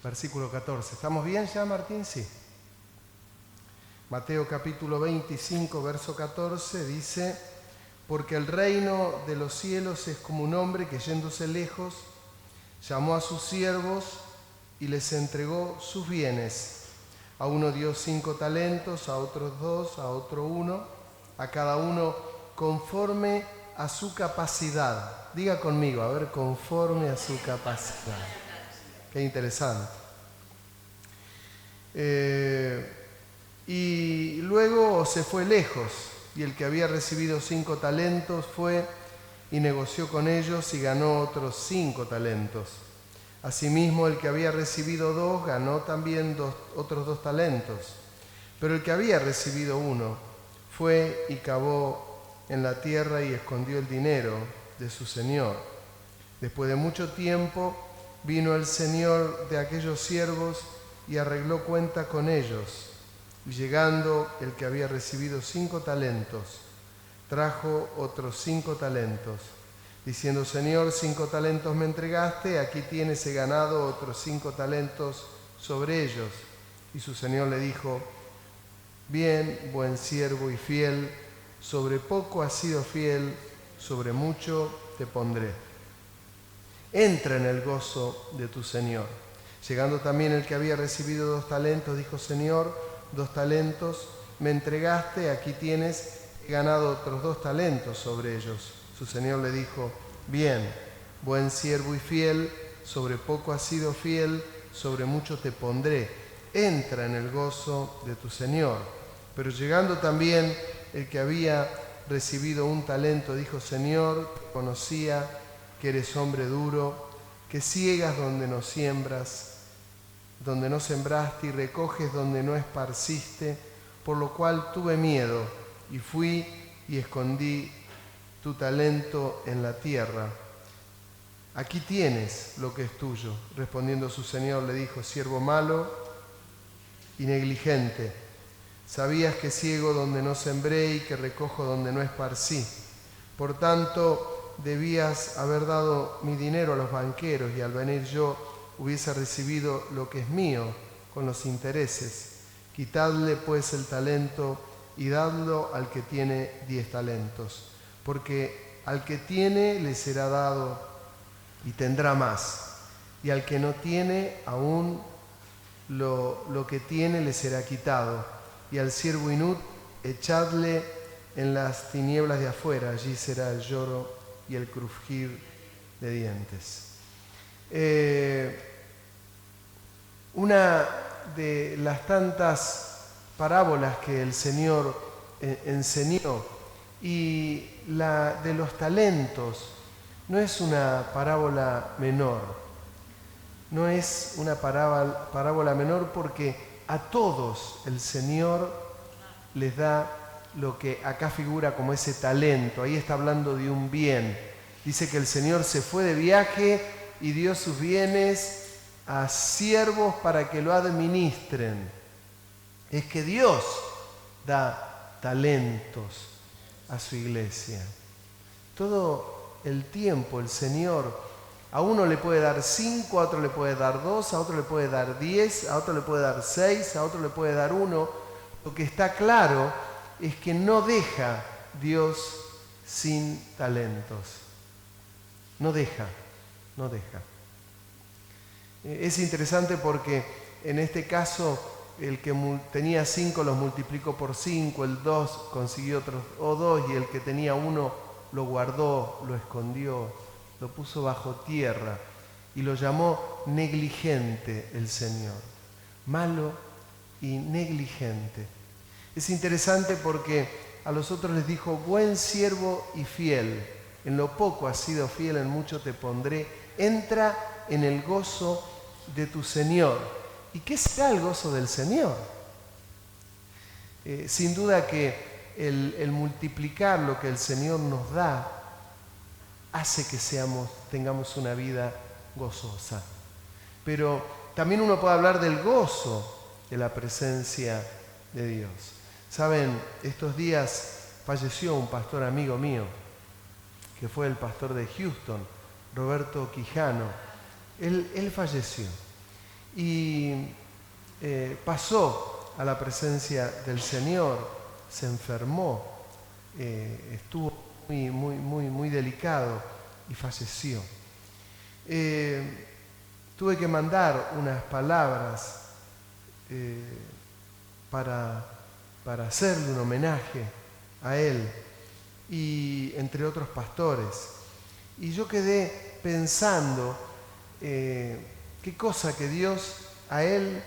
versículo 14. ¿Estamos bien ya, Martín? Sí. Mateo capítulo 25, verso 14 dice: porque el reino de los cielos es como un hombre que, yéndose lejos, llamó a sus siervos y les entregó sus bienes. A uno dio 5 talentos, a otros 2, a otro 1, a cada uno conforme a su capacidad. Diga conmigo, a ver, conforme a su capacidad. Qué interesante. Y luego se fue lejos, y el que había recibido 5 talentos fue y negoció con ellos y ganó otros 5 talentos. Asimismo, el que había recibido 2 ganó también otros 2 talentos. Pero el que había recibido 1 fue y cavó en la tierra y escondió el dinero de su señor. Después de mucho tiempo vino el señor de aquellos siervos y arregló cuenta con ellos. Y llegando el que había recibido 5 talentos, trajo otros 5 talentos, diciendo: Señor, 5 talentos me entregaste, aquí tienes, he ganado otros 5 talentos sobre ellos. Y su señor le dijo: bien, buen siervo y fiel, sobre poco has sido fiel, sobre mucho te pondré. Entra en el gozo de tu señor. Llegando también el que había recibido 2 talentos, dijo: Señor, 2 talentos me entregaste, aquí tienes, he ganado otros 2 talentos sobre ellos. Su señor le dijo: bien, buen siervo y fiel, sobre poco has sido fiel, sobre mucho te pondré. Entra en el gozo de tu señor. Pero llegando también el que había recibido 1 talento, dijo: Señor, conocía que eres hombre duro, que ciegas donde no siembras, donde no sembraste, y recoges donde no esparciste, por lo cual tuve miedo y fui y escondí tu talento en la tierra. Aquí tienes lo que es tuyo. Respondiendo su señor le dijo: siervo malo y negligente, sabías que ciego donde no sembré y que recojo donde no esparcí. Por tanto, debías haber dado mi dinero a los banqueros, y al venir yo hubiese recibido lo que es mío con los intereses. Quitadle pues el talento y dadlo al que tiene 10 talentos, porque al que tiene le será dado y tendrá más, y al que no tiene, aún lo que tiene le será quitado. Y al siervo inútil echadle en las tinieblas de afuera, allí será el lloro y el crujir de dientes. Una de las tantas parábolas que el Señor enseñó, y la de los talentos, no es una parábola menor. No es una parábola menor, porque a todos el Señor les da lo que acá figura como ese talento. Ahí está hablando de un bien. Dice que el Señor se fue de viaje y dio sus bienes a siervos para que lo administren. Es que Dios da talentos a su iglesia. Todo el tiempo el Señor a uno le puede dar 5, a otro le puede dar 2, a otro le puede dar 10, a otro le puede dar 6, a otro le puede dar 1. Lo que está claro es que no deja Dios sin talentos. No deja. Es interesante porque en este caso el que tenía 5 los multiplicó por 5, el 2 consiguió otros 2, y el que tenía 1 lo guardó, lo escondió, lo puso bajo tierra, y lo llamó negligente el Señor. Malo y negligente. Es interesante porque a los otros les dijo: buen siervo y fiel, en lo poco has sido fiel, en mucho te pondré, entra en el gozo de tu Señor. ¿Y qué será el gozo del Señor? Sin duda que el multiplicar lo que el Señor nos da hace que tengamos una vida gozosa. Pero también uno puede hablar del gozo de la presencia de Dios. Saben, estos días falleció un pastor amigo mío, que fue el pastor de Houston, Roberto Quijano. Él falleció. y pasó a la presencia del Señor, se enfermó, estuvo muy delicado y falleció. Tuve que mandar unas palabras para hacerle un homenaje a él y entre otros pastores. Y yo quedé pensando qué cosa que Dios a él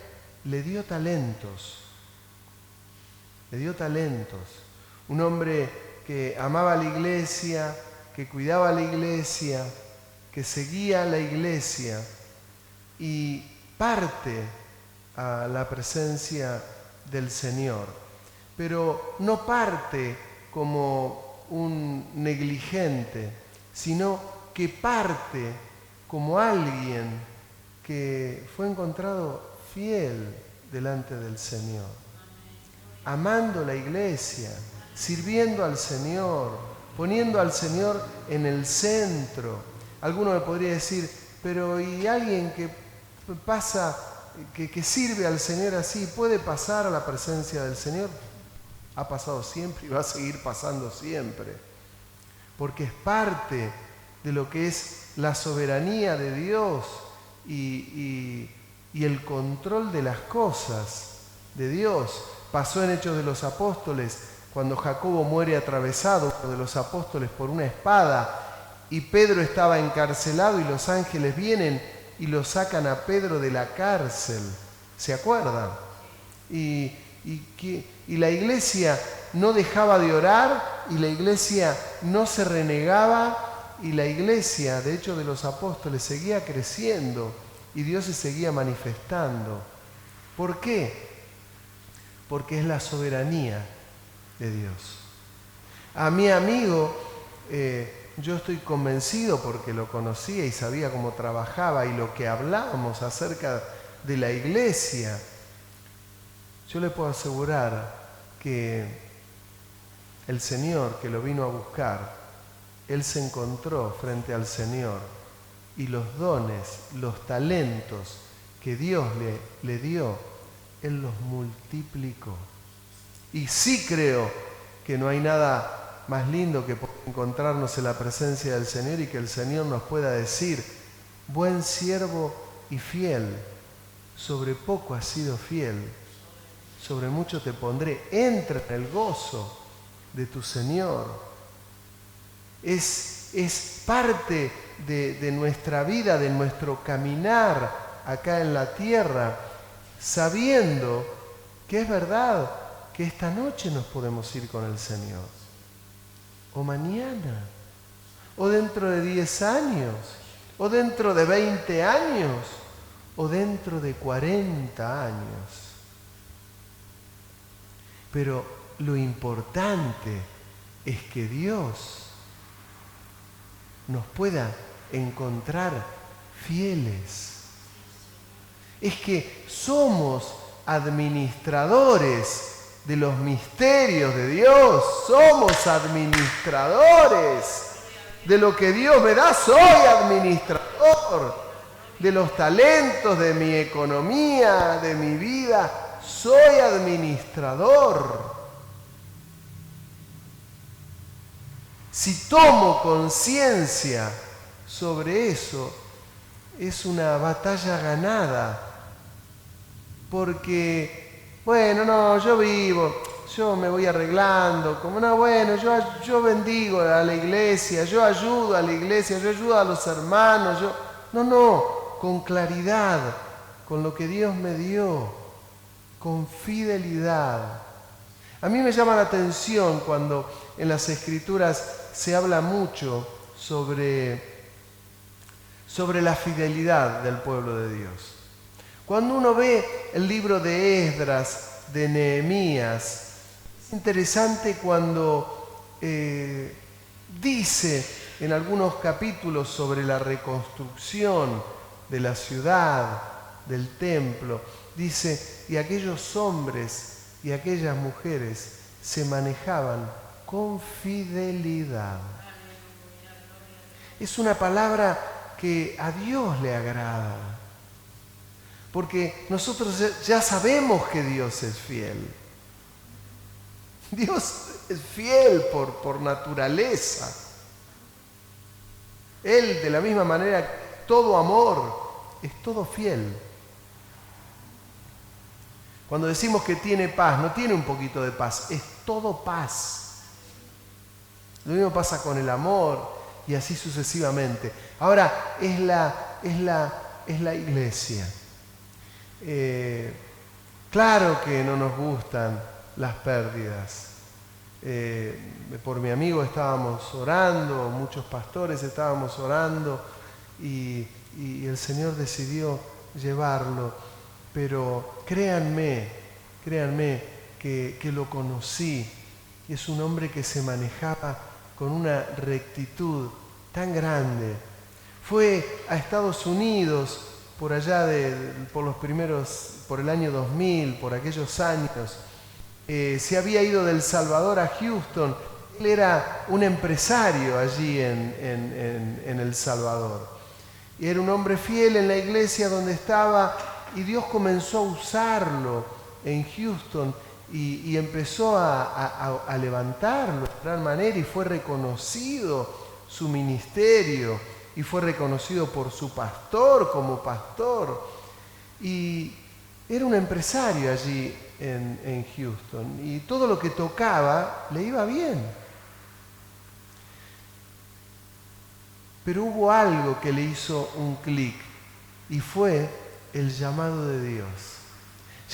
le dio talentos. Le dio talentos. Un hombre que amaba la iglesia, que cuidaba la iglesia, que seguía la iglesia y parte a la presencia del Señor. Pero no parte como un negligente, sino que parte como alguien que fue encontrado fiel delante del Señor, amando la iglesia, sirviendo al Señor, poniendo al Señor en el centro. Alguno me podría decir, pero ¿y alguien que pasa, que sirve al Señor así, puede pasar a la presencia del Señor? Ha pasado siempre y va a seguir pasando siempre, porque es parte de lo que es la soberanía de Dios y el control de las cosas de Dios. Pasó en Hechos de los Apóstoles, cuando Jacobo muere atravesado, uno de los apóstoles, por una espada, y Pedro estaba encarcelado y los ángeles vienen y lo sacan a Pedro de la cárcel. ¿Se acuerdan? Y la iglesia no dejaba de orar, y la iglesia no se renegaba, y la iglesia, de hecho de los apóstoles, seguía creciendo y Dios se seguía manifestando. ¿Por qué? Porque es la soberanía de Dios. A mi amigo, yo estoy convencido, porque lo conocía y sabía cómo trabajaba y lo que hablábamos acerca de la iglesia, yo le puedo asegurar que el Señor que lo vino a buscar, él se encontró frente al Señor y los dones, los talentos que Dios le dio, él los multiplicó. Y sí creo que no hay nada más lindo que encontrarnos en la presencia del Señor y que el Señor nos pueda decir: buen siervo y fiel, sobre poco has sido fiel, sobre mucho te pondré, entra en el gozo de tu Señor. Es parte de nuestra vida, de nuestro caminar acá en la tierra, sabiendo que es verdad que esta noche nos podemos ir con el Señor, o mañana, o dentro de 10 años, o dentro de 20 años, o dentro de 40 años. Pero lo importante es que Dios nos pueda encontrar fieles. Es que somos administradores de los misterios de Dios, somos administradores de lo que Dios me da, soy administrador de los talentos, de mi economía, de mi vida, soy administrador. Si tomo conciencia sobre eso, es una batalla ganada. Porque, bueno, no, yo vivo, yo me voy arreglando, como no, bueno, yo bendigo a la iglesia, yo ayudo a la iglesia, yo ayudo a los hermanos, No, con claridad, con lo que Dios me dio, con fidelidad. A mí me llama la atención cuando en las Escrituras se habla mucho sobre la fidelidad del pueblo de Dios. Cuando uno ve el libro de Esdras, de Nehemías, es interesante cuando dice en algunos capítulos sobre la reconstrucción de la ciudad, del templo, dice: y aquellos hombres y aquellas mujeres se manejaban con fidelidad. Es una palabra que a Dios le agrada, Porque nosotros ya sabemos que Dios es fiel. Dios es fiel por naturaleza. Él, de la misma manera, todo amor, es todo fiel. Cuando decimos que tiene paz, no tiene un poquito de paz, es todo paz. Lo mismo pasa con el amor y así sucesivamente. Ahora, es la iglesia. Claro que no nos gustan las pérdidas. Por mi amigo estábamos orando, muchos pastores estábamos orando y el Señor decidió llevarlo. Pero créanme que lo conocí y es un hombre que se manejaba con una rectitud tan grande. Fue a Estados Unidos por allá por el año 2000, por aquellos años. Se había ido de El Salvador a Houston. Él era un empresario allí en El Salvador. Y era un hombre fiel en la iglesia donde estaba y Dios comenzó a usarlo en Houston y empezó a levantarlo de gran manera y fue reconocido su ministerio y fue reconocido por su pastor como pastor. Y era un empresario allí en Houston y todo lo que tocaba le iba bien. Pero hubo algo que le hizo un clic y fue el llamado de Dios.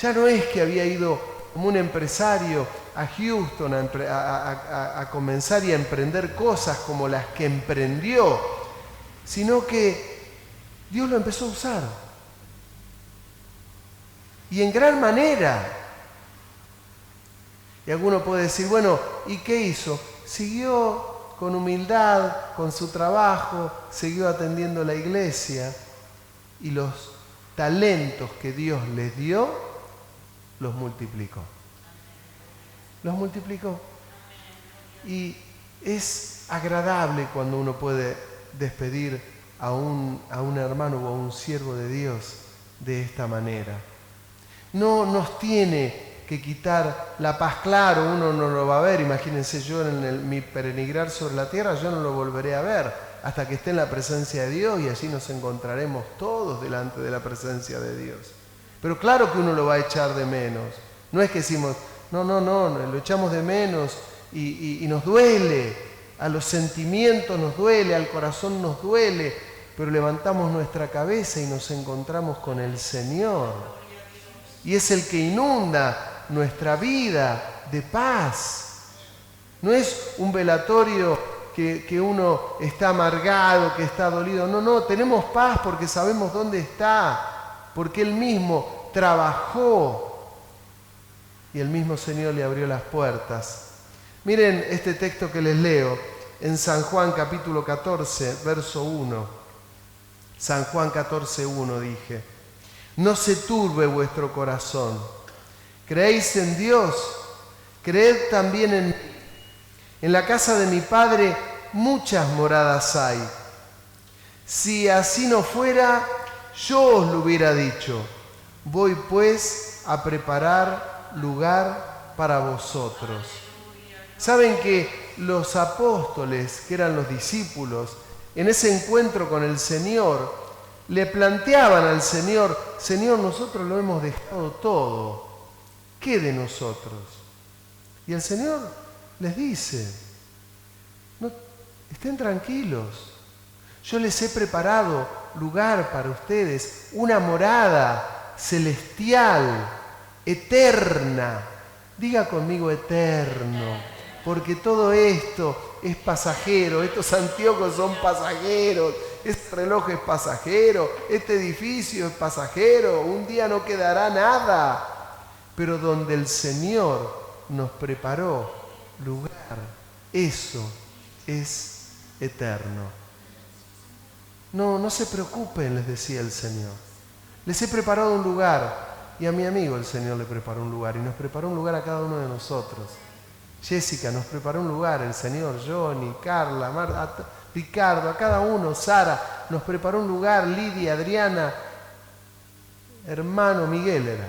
Ya no es que había ido como un empresario a Houston a comenzar y a emprender cosas como las que emprendió, sino que Dios lo empezó a usar. Y en gran manera. Y alguno puede decir, bueno, ¿y qué hizo? Siguió con humildad, con su trabajo, siguió atendiendo la iglesia y los talentos que Dios les dio, los multiplicó. Los multiplicó. Y es agradable cuando uno puede despedir a un hermano o a un siervo de Dios de esta manera. No nos tiene que quitar la paz. Claro, uno no lo va a ver. Imagínense, yo en mi peregrinar sobre la tierra, yo no lo volveré a ver hasta que esté en la presencia de Dios y allí nos encontraremos todos delante de la presencia de Dios. Pero claro que uno lo va a echar de menos. No es que decimos, no, lo echamos de menos y nos duele. A los sentimientos nos duele, al corazón nos duele, pero levantamos nuestra cabeza y nos encontramos con el Señor. Y es el que inunda nuestra vida de paz. No es un velatorio que uno está amargado, que está dolido. No, tenemos paz porque sabemos dónde está, porque Él mismo trabajó y el mismo Señor le abrió las puertas. Miren este texto que les leo en San Juan capítulo 14, verso 1. San Juan 14, 1 dije: no se turbe vuestro corazón. ¿Creéis en Dios? Creed también en mí. En la casa de mi Padre muchas moradas hay. Si así no fuera, yo os lo hubiera dicho. Voy pues a preparar lugar para vosotros. Saben que los apóstoles, que eran los discípulos, en ese encuentro con el Señor, le planteaban al Señor: Señor, nosotros lo hemos dejado todo, ¿qué de nosotros? Y el Señor les dice: no, estén tranquilos, yo les he preparado lugar para ustedes, una morada celestial, eterna. Diga conmigo eterno, porque todo esto es pasajero, estos anteojos son pasajeros, este reloj es pasajero, este edificio es pasajero, un día no quedará nada, pero donde el Señor nos preparó lugar, eso es eterno. No se preocupen, les decía el Señor, les he preparado un lugar. Y a mi amigo el Señor le preparó un lugar, y nos preparó un lugar a cada uno de nosotros. Jessica nos preparó un lugar, el Señor, Johnny, Carla, Marta, Ricardo, a cada uno, Sara, nos preparó un lugar, Lidia, Adriana, hermano Miguel era.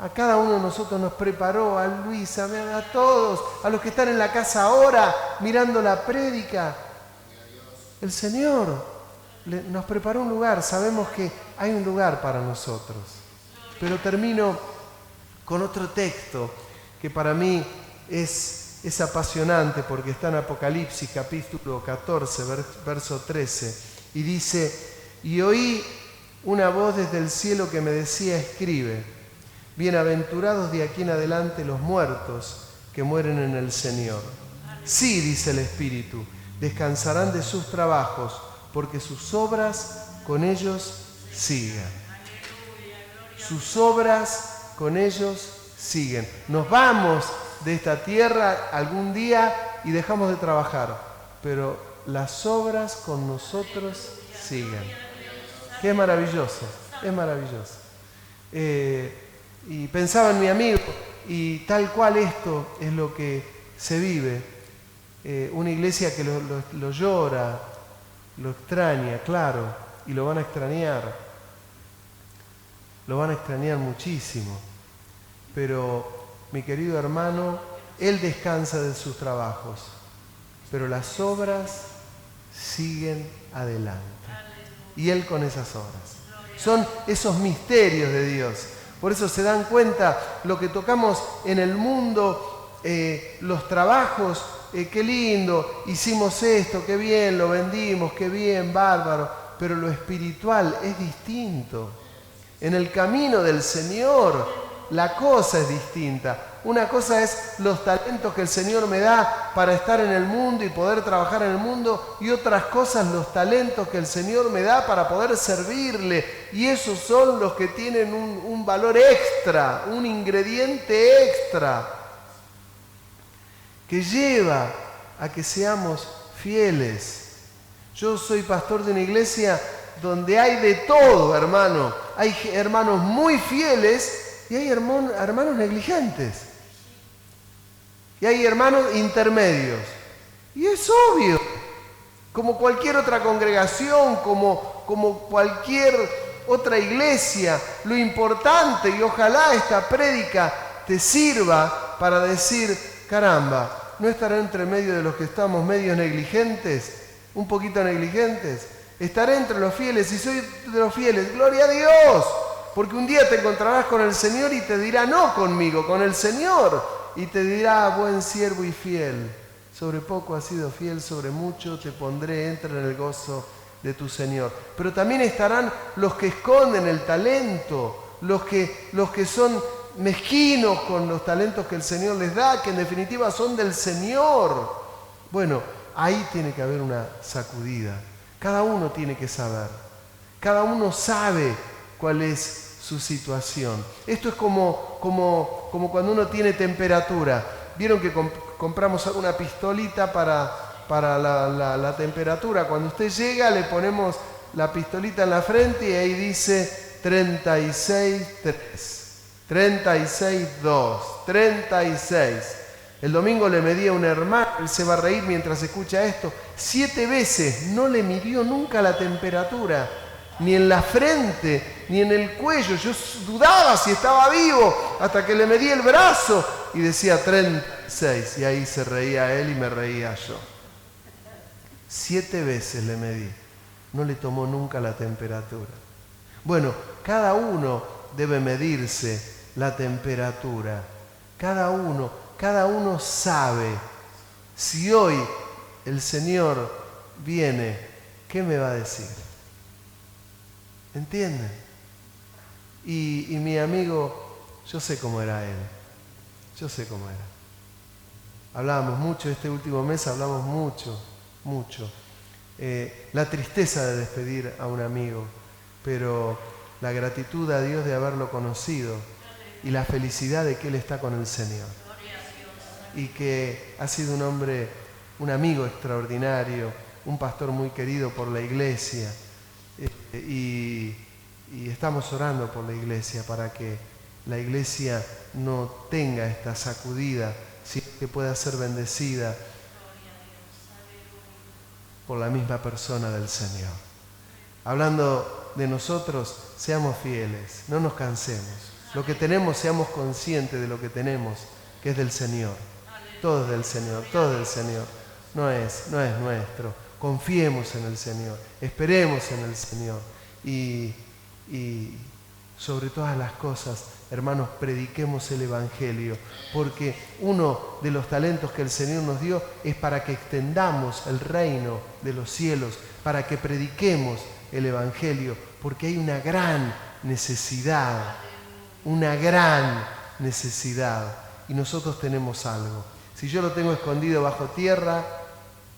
A cada uno de nosotros nos preparó, a Luisa, a todos, a los que están en la casa ahora mirando la prédica. El Señor nos preparó un lugar, sabemos que hay un lugar para nosotros. Pero termino con otro texto que para mí es apasionante porque está en Apocalipsis capítulo 14, verso 13, y dice: y oí una voz desde el cielo que me decía: escribe, bienaventurados de aquí en adelante los muertos que mueren en el Señor. Sí, dice el Espíritu, descansarán de sus trabajos, porque sus obras con ellos sigan. Sus obras con ellos siguen. Nos vamos de esta tierra algún día y dejamos de trabajar, pero las obras con nosotros siguen. Qué maravilloso, es maravilloso. Y pensaba en mi amigo, y tal cual esto es lo que se vive. Una iglesia que lo llora, lo extraña, claro, y lo van a extrañar. Lo van a extrañar muchísimo. Pero, mi querido hermano, él descansa de sus trabajos, pero las obras siguen adelante. Y él con esas obras. Son esos misterios de Dios. Por eso se dan cuenta, lo que tocamos en el mundo, los trabajos, qué lindo, hicimos esto, qué bien, lo vendimos, qué bien, bárbaro. Pero lo espiritual es distinto. En el camino del Señor, la cosa es distinta. Una cosa es los talentos que el Señor me da para estar en el mundo y poder trabajar en el mundo, y otras cosas los talentos que el Señor me da para poder servirle. Y esos son los que tienen un valor extra, un ingrediente extra, que lleva a que seamos fieles. Yo soy pastor de una iglesia donde hay de todo, hermano. Hay hermanos muy fieles y hay hermanos negligentes. Y hay hermanos intermedios. Y es obvio, como cualquier otra congregación, como cualquier otra iglesia, lo importante, y ojalá esta prédica te sirva para decir: caramba, ¿no estaré entre medio de los que estamos medios negligentes? Un poquito negligentes. Estaré entre los fieles, y soy de los fieles, gloria a Dios, porque un día te encontrarás con el Señor y te dirá: no conmigo, con el Señor. Y te dirá: buen siervo y fiel, sobre poco has sido fiel, sobre mucho te pondré, entra en el gozo de tu Señor. Pero también estarán los que esconden el talento, los que son mezquinos con los talentos que el Señor les da, que en definitiva son del Señor. Bueno, ahí tiene que haber una sacudida. Cada uno tiene que saber. Cada uno sabe cuál es su situación. Esto es como cuando uno tiene temperatura. ¿Vieron que compramos una pistolita para la temperatura? Cuando usted llega, le ponemos la pistolita en la frente y ahí dice 36.3, 36.2, 36. El domingo le medí a un hermano, él se va a reír mientras escucha esto, 7 veces no le midió nunca la temperatura, ni en la frente, ni en el cuello. Yo dudaba si estaba vivo, hasta que le medí el brazo y decía 36, y ahí se reía él y me reía yo. 7 veces le medí, no le tomó nunca la temperatura. Bueno, cada uno debe medirse la temperatura, cada uno sabe. Si hoy el Señor viene, ¿qué me va a decir? ¿Entienden? Y mi amigo, yo sé cómo era él. Yo sé cómo era. Hablábamos mucho, este último mes hablamos mucho. La tristeza de despedir a un amigo, pero la gratitud a Dios de haberlo conocido y la felicidad de que Él está con el Señor. Y que ha sido un hombre, un amigo extraordinario, un pastor muy querido por la iglesia. Y estamos orando por la iglesia para que la iglesia no tenga esta sacudida, sino que pueda ser bendecida por la misma persona del Señor. Hablando de nosotros, seamos fieles, no nos cansemos. Lo que tenemos, seamos conscientes de lo que tenemos, que es del Señor. Todo es del Señor, todo es del Señor. No es nuestro. Confiemos en el Señor, esperemos en el Señor. Y sobre todas las cosas, hermanos, prediquemos el Evangelio, porque uno de los talentos que el Señor nos dio es para que extendamos el reino de los cielos, para que prediquemos el Evangelio, porque hay una gran necesidad, y nosotros tenemos algo. Si yo lo tengo escondido bajo tierra,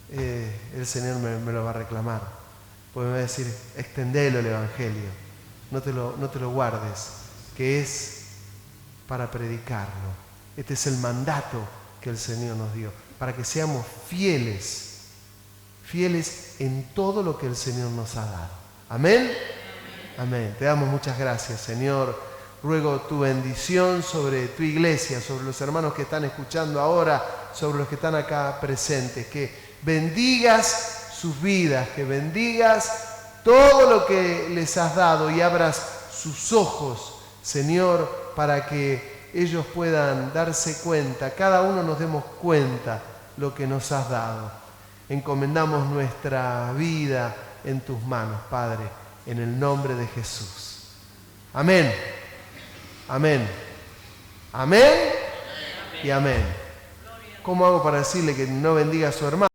el Señor me lo va a reclamar, porque me va a decir, extendelo el Evangelio, no te lo guardes, que es para predicarlo. Este es el mandato que el Señor nos dio, para que seamos fieles en todo lo que el Señor nos ha dado. Amén. Amén. Te damos muchas gracias, Señor. Ruego tu bendición sobre tu iglesia, sobre los hermanos que están escuchando ahora, sobre los que están acá presentes, que bendigas sus vidas, que bendigas todo lo que les has dado y abras sus ojos, Señor, para que ellos puedan darse cuenta, cada uno nos demos cuenta lo que nos has dado. Encomendamos nuestra vida en tus manos, Padre, en el nombre de Jesús. Amén. Amén. Amén y amén. ¿Cómo hago para decirle que no bendiga a su hermano?